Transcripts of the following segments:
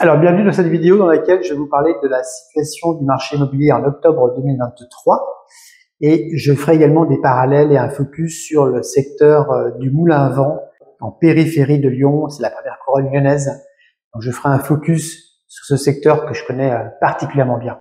Alors, bienvenue dans cette vidéo dans laquelle je vais vous parler de la situation du marché immobilier en octobre 2023 et je ferai également des parallèles et un focus sur le secteur du moulin à vent en périphérie de Lyon, c'est la première couronne lyonnaise. Donc, je ferai un focus sur ce secteur que je connais particulièrement bien.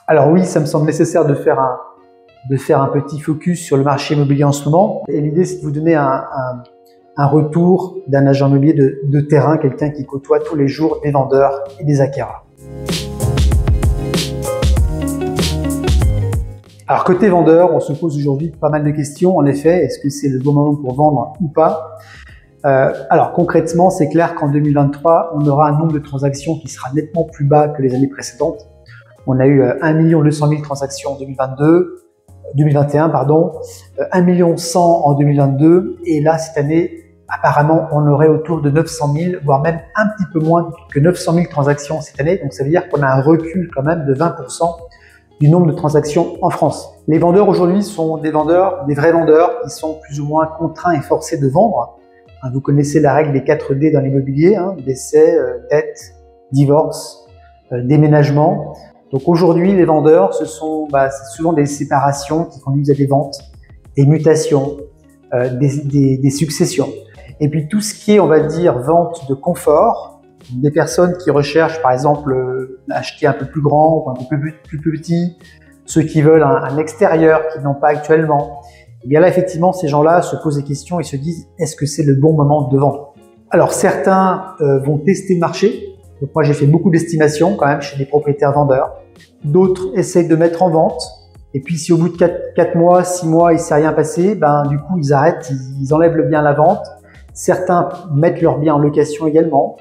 Alors oui, ça me semble nécessaire de faire un petit focus sur le marché immobilier en ce moment. Et l'idée, c'est de vous donner un retour d'un agent immobilier de terrain, quelqu'un qui côtoie tous les jours des vendeurs et des acquéreurs. Alors côté vendeur, on se pose aujourd'hui pas mal de questions. En effet, est-ce que c'est le bon moment pour vendre ou pas? Alors concrètement, c'est clair qu'en 2023, on aura un nombre de transactions qui sera nettement plus bas que les années précédentes. On a eu 1 200 000 transactions en 2021, 1 million 100 en 2022, et là, cette année, apparemment, on aurait autour de 900 000, voire même un petit peu moins que 900 000 transactions cette année. Donc, ça veut dire qu'on a un recul quand même de 20% du nombre de transactions en France. Les vendeurs aujourd'hui sont des vendeurs, des vrais vendeurs, qui sont plus ou moins contraints et forcés de vendre. Vous connaissez la règle des 4 D dans l'immobilier, décès, dette, divorce, déménagement. Donc aujourd'hui, les vendeurs, c'est souvent des séparations qui conduisent à des ventes, des mutations, des successions. Et puis tout ce qui est, on va dire, vente de confort, des personnes qui recherchent par exemple acheter un peu plus grand ou un peu plus petit, ceux qui veulent un extérieur qu'ils n'ont pas actuellement. Et bien là, effectivement, ces gens-là se posent des questions et se disent, est-ce que c'est le bon moment de vendre? Alors certains vont tester le marché. Donc moi, j'ai fait beaucoup d'estimations quand même chez des propriétaires vendeurs. D'autres essayent de mettre en vente. Et puis, si au bout de 4 mois, 6 mois, il ne s'est rien passé, du coup, ils arrêtent, ils enlèvent le bien à la vente. Certains mettent leur bien en location également.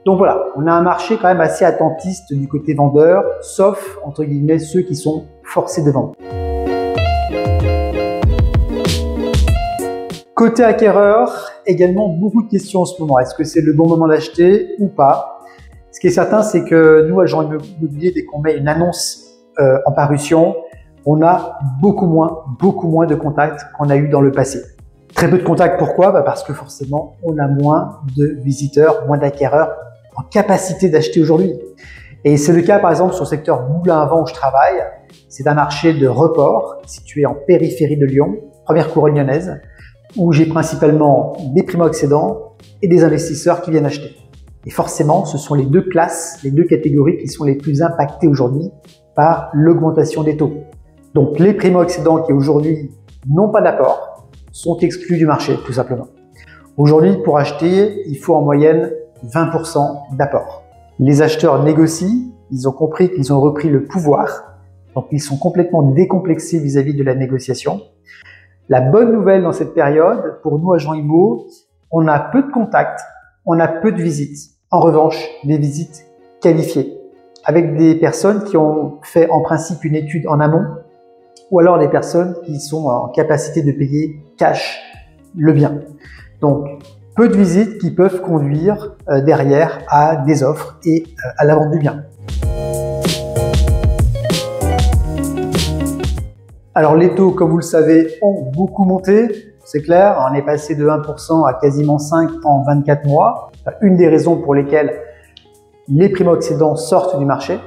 Donc voilà, on a un marché quand même assez attentiste du côté vendeur, sauf, entre guillemets, ceux qui sont forcés de vendre. Côté acquéreur, également beaucoup de questions en ce moment. Est-ce que c'est le bon moment d'acheter ou pas? Ce qui est certain, c'est que nous, agents immobiliers, dès qu'on met une annonce en parution, on a beaucoup moins de contacts qu'on a eu dans le passé. Très peu de contacts, pourquoi? Parce que forcément, on a moins de visiteurs, moins d'acquéreurs en capacité d'acheter aujourd'hui. Et c'est le cas, par exemple, sur le secteur moulin à vent où je travaille. C'est un marché de report situé en périphérie de Lyon, première couronne lyonnaise, où j'ai principalement des primo-accédants et des investisseurs qui viennent acheter. Et forcément, ce sont les deux classes, les deux catégories qui sont les plus impactées aujourd'hui par l'augmentation des taux. Donc, les primo-accédants qui aujourd'hui n'ont pas d'apport sont exclus du marché, tout simplement. Aujourd'hui, pour acheter, il faut en moyenne 20% d'apport. Les acheteurs négocient, ils ont compris qu'ils ont repris le pouvoir, donc ils sont complètement décomplexés vis-à-vis de la négociation. La bonne nouvelle dans cette période, pour nous agents IMO, on a peu de contacts, on a peu de visites. En revanche, des visites qualifiées, avec des personnes qui ont fait en principe une étude en amont, ou alors des personnes qui sont en capacité de payer cash le bien. Donc, peu de visites qui peuvent conduire derrière à des offres et à la vente du bien. Alors les taux, comme vous le savez, ont beaucoup monté. C'est clair, on est passé de 1% à quasiment 5% en 24 mois. Une des raisons pour lesquelles les primo-accédants sortent du marché.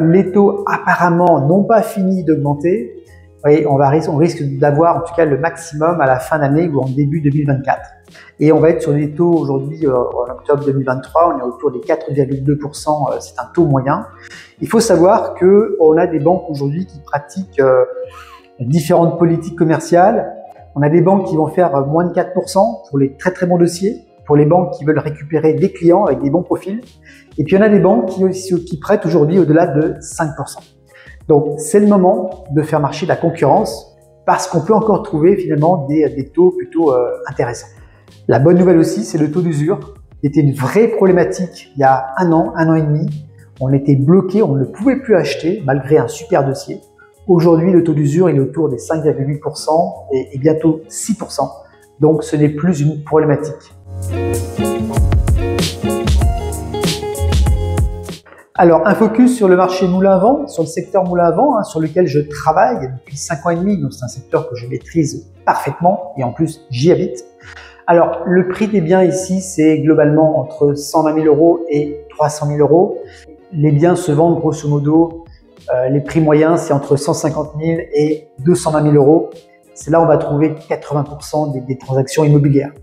Les taux apparemment n'ont pas fini d'augmenter. Et on risque d'avoir en tout cas le maximum à la fin d'année ou en début 2024. Et on va être sur des taux aujourd'hui, en octobre 2023, on est autour des 4,2%, c'est un taux moyen. Il faut savoir qu'on a des banques aujourd'hui qui pratiquent différentes politiques commerciales. On a des banques qui vont faire moins de 4% pour les très bons dossiers, pour les banques qui veulent récupérer des clients avec des bons profils. Et puis, il y en a des banques qui prêtent aujourd'hui au-delà de 5%. Donc, c'est le moment de faire marcher la concurrence parce qu'on peut encore trouver finalement des taux plutôt intéressants. La bonne nouvelle aussi, c'est le taux d'usure qui était une vraie problématique il y a un an et demi. On était bloqué, on ne pouvait plus acheter malgré un super dossier. Aujourd'hui, le taux d'usure est autour des 5,8% et bientôt 6%. Donc, ce n'est plus une problématique. Alors, un focus sur le marché moulin à vent, sur le secteur moulin à vent, sur lequel je travaille depuis 5 ans et demi, donc c'est un secteur que je maîtrise parfaitement et en plus j'y habite. Alors, le prix des biens ici, c'est globalement entre 120 000 € et 300 000 €. Les biens se vendent grosso modo, les prix moyens, c'est entre 150 000 et 220 000 €. C'est là où on va trouver 80% des transactions immobilières.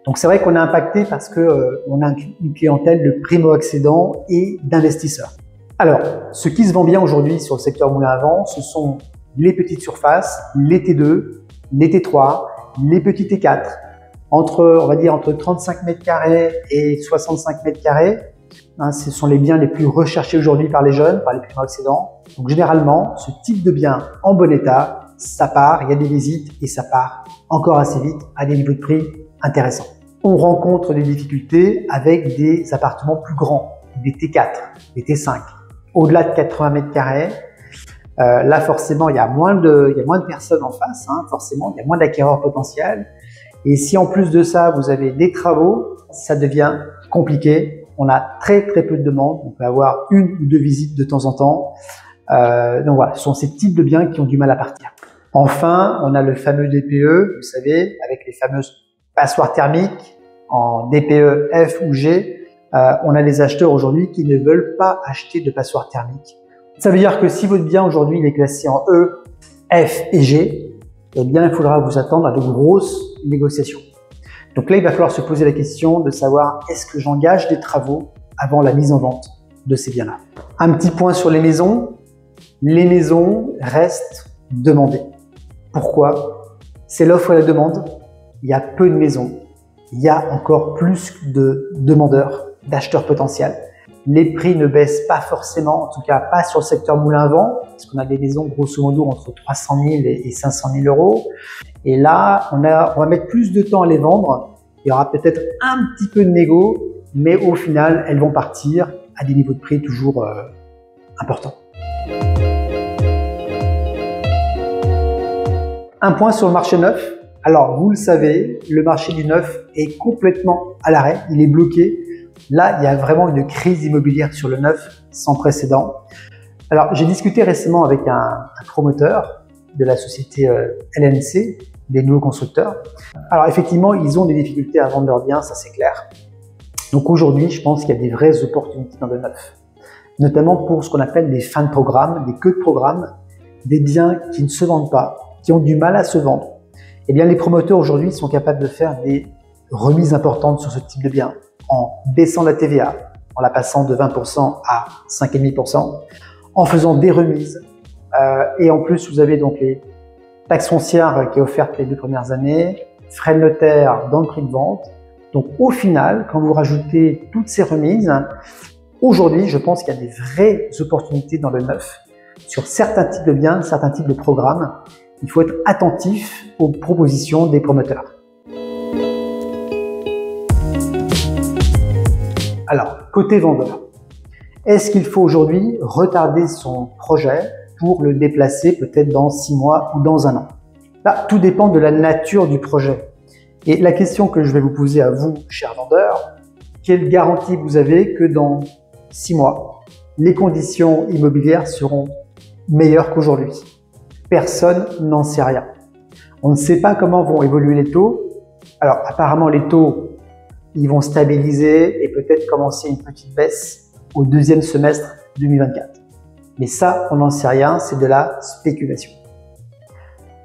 Donc c'est vrai qu'on est impacté parce que on a une clientèle de primo-accédants et d'investisseurs. Alors, ce qui se vend bien aujourd'hui sur le secteur moulin à vent, ce sont les petites surfaces, les T2, les T3, les petits T4, on va dire entre 35 mètres carrés et 65 mètres carrés. Ce sont les biens les plus recherchés aujourd'hui par les jeunes, par les primo-accédants. Donc généralement, ce type de bien en bon état, ça part, il y a des visites et ça part encore assez vite à des niveaux de prix intéressants. On rencontre des difficultés avec des appartements plus grands, des T4, des T5, au-delà de 80 mètres carrés. Là, forcément, il y a moins de personnes en face, forcément, il y a moins d'acquéreurs potentiels. Et si en plus de ça, vous avez des travaux, ça devient compliqué. On a très peu de demandes. On peut avoir 1 ou 2 visites de temps en temps. Donc voilà, ce sont ces types de biens qui ont du mal à partir. Enfin, on a le fameux DPE, vous savez, avec les fameuses passoires thermiques en DPE F ou G. On a des acheteurs aujourd'hui qui ne veulent pas acheter de passoires thermiques. Ça veut dire que si votre bien aujourd'hui il est classé en E, F et G, eh bien il faudra vous attendre à de grosses négociations. Donc là, il va falloir se poser la question de savoir est-ce que j'engage des travaux avant la mise en vente de ces biens-là. Un petit point sur les maisons. Les maisons restent demandées. Pourquoi? C'est l'offre et la demande. Il y a peu de maisons. Il y a encore plus de demandeurs, d'acheteurs potentiels. Les prix ne baissent pas forcément, en tout cas pas sur le secteur moulin à vent, parce qu'on a des maisons grosso modo entre 300 000 et 500 000 €. Et là, on va mettre plus de temps à les vendre. Il y aura peut-être un petit peu de négo, mais au final, elles vont partir à des niveaux de prix toujours importants. Un point sur le marché neuf. Alors, vous le savez, le marché du neuf est complètement à l'arrêt, il est bloqué. Là, il y a vraiment une crise immobilière sur le neuf sans précédent. Alors, j'ai discuté récemment avec un promoteur de la société LNC, des nouveaux constructeurs. Alors, effectivement, ils ont des difficultés à vendre leurs biens, ça c'est clair. Donc aujourd'hui, je pense qu'il y a des vraies opportunités dans le neuf, notamment pour ce qu'on appelle des fins de programme, des queues de programme, des biens qui ne se vendent pas, qui ont du mal à se vendre. Eh bien, les promoteurs aujourd'hui sont capables de faire des remises importantes sur ce type de biens en baissant la TVA, en la passant de 20% à 5,5%, en faisant des remises. Et en plus, vous avez donc les taxes foncières qui est offerte les 2 premières années, frais de notaire dans le prix de vente. Donc au final, quand vous rajoutez toutes ces remises, aujourd'hui, je pense qu'il y a des vraies opportunités dans le neuf sur certains types de biens, certains types de programmes. Il faut être attentif aux propositions des promoteurs. Alors, côté vendeur, est-ce qu'il faut aujourd'hui retarder son projet pour le déplacer peut-être dans 6 mois ou dans 1 an? Là, tout dépend de la nature du projet. Et la question que je vais vous poser à vous, chers vendeurs, quelle garantie vous avez que dans 6 mois, les conditions immobilières seront meilleures qu'aujourd'hui? Personne n'en sait rien. On ne sait pas comment vont évoluer les taux. Alors, apparemment, les taux, ils vont stabiliser et peut-être commencer une petite baisse au 2e semestre 2024. Mais ça, on n'en sait rien, c'est de la spéculation.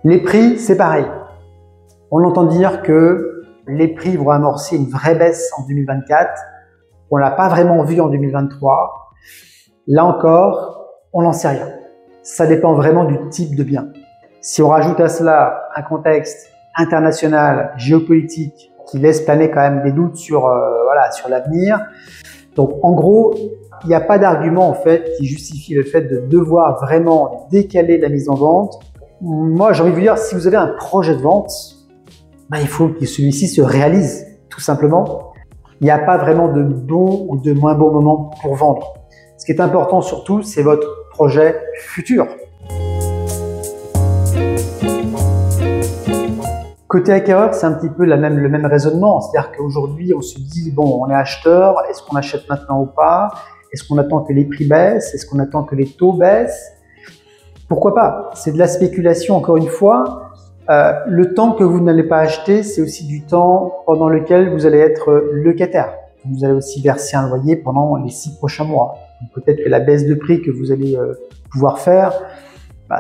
Les prix, c'est pareil. On entend dire que les prix vont amorcer une vraie baisse en 2024. On ne l'a pas vraiment vu en 2023. Là encore, on n'en sait rien. Ça dépend vraiment du type de bien. Si on rajoute à cela un contexte international, géopolitique, qui laisse planer quand même des doutes sur l'avenir. Donc en gros, il n'y a pas d'argument en fait qui justifie le fait de devoir vraiment décaler la mise en vente. Moi, j'ai envie de vous dire, si vous avez un projet de vente, il faut que celui-ci se réalise, tout simplement. Il n'y a pas vraiment de bon ou de moins bon moment pour vendre. Ce qui est important surtout, c'est votre projet futur. Côté acquéreur, c'est un petit peu le même raisonnement. C'est-à-dire qu'aujourd'hui, on se dit, bon, on est acheteur, est-ce qu'on achète maintenant ou pas? Est-ce qu'on attend que les prix baissent? Est-ce qu'on attend que les taux baissent? Pourquoi pas? C'est de la spéculation encore une fois. Le temps que vous n'allez pas acheter, c'est aussi du temps pendant lequel vous allez être locataire. Vous allez aussi verser un loyer pendant les 6 prochains mois. Peut-être que la baisse de prix que vous allez pouvoir faire,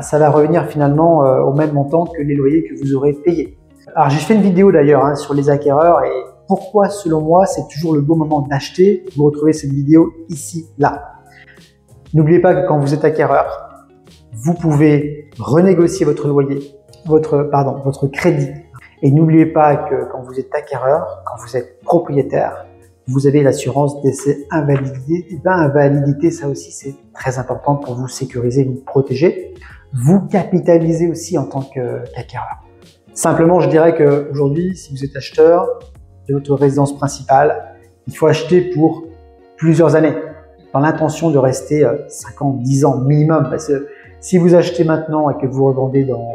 ça va revenir finalement au même montant que les loyers que vous aurez payés. Alors j'ai fait une vidéo d'ailleurs sur les acquéreurs et pourquoi selon moi c'est toujours le bon moment d'acheter. Vous retrouvez cette vidéo ici, là. N'oubliez pas que quand vous êtes acquéreur, vous pouvez renégocier votre loyer, votre crédit. Et n'oubliez pas que quand vous êtes acquéreur, quand vous êtes propriétaire, vous avez l'assurance d'essai invalidité. Et invalidité, ça aussi c'est très important pour vous sécuriser, vous protéger. Vous capitaliser aussi en tant qu'acquéreur. Simplement, je dirais qu'aujourd'hui, si vous êtes acheteur de votre résidence principale, il faut acheter pour plusieurs années, dans l'intention de rester 5 ans, 10 ans minimum. Parce que si vous achetez maintenant et que vous revendez dans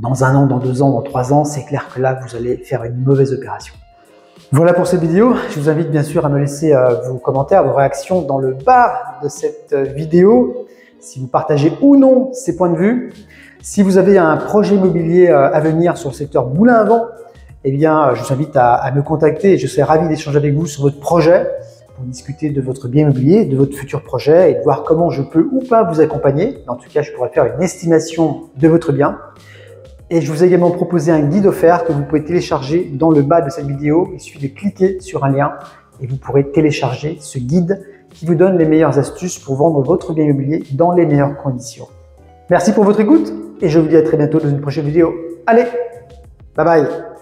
1 an, dans 2 ans, dans 3 ans, c'est clair que là, vous allez faire une mauvaise opération. Voilà pour cette vidéo. Je vous invite bien sûr à me laisser vos commentaires, vos réactions dans le bas de cette vidéo, si vous partagez ou non ces points de vue. Si vous avez un projet immobilier à venir sur le secteur moulin à vent, eh bien, je vous invite à me contacter et je serai ravi d'échanger avec vous sur votre projet pour discuter de votre bien immobilier, de votre futur projet et de voir comment je peux ou pas vous accompagner. En tout cas, je pourrais faire une estimation de votre bien. Et je vous ai également proposé un guide offert que vous pouvez télécharger dans le bas de cette vidéo. Il suffit de cliquer sur un lien et vous pourrez télécharger ce guide qui vous donne les meilleures astuces pour vendre votre bien immobilier dans les meilleures conditions. Merci pour votre écoute et je vous dis à très bientôt dans une prochaine vidéo. Allez, bye bye!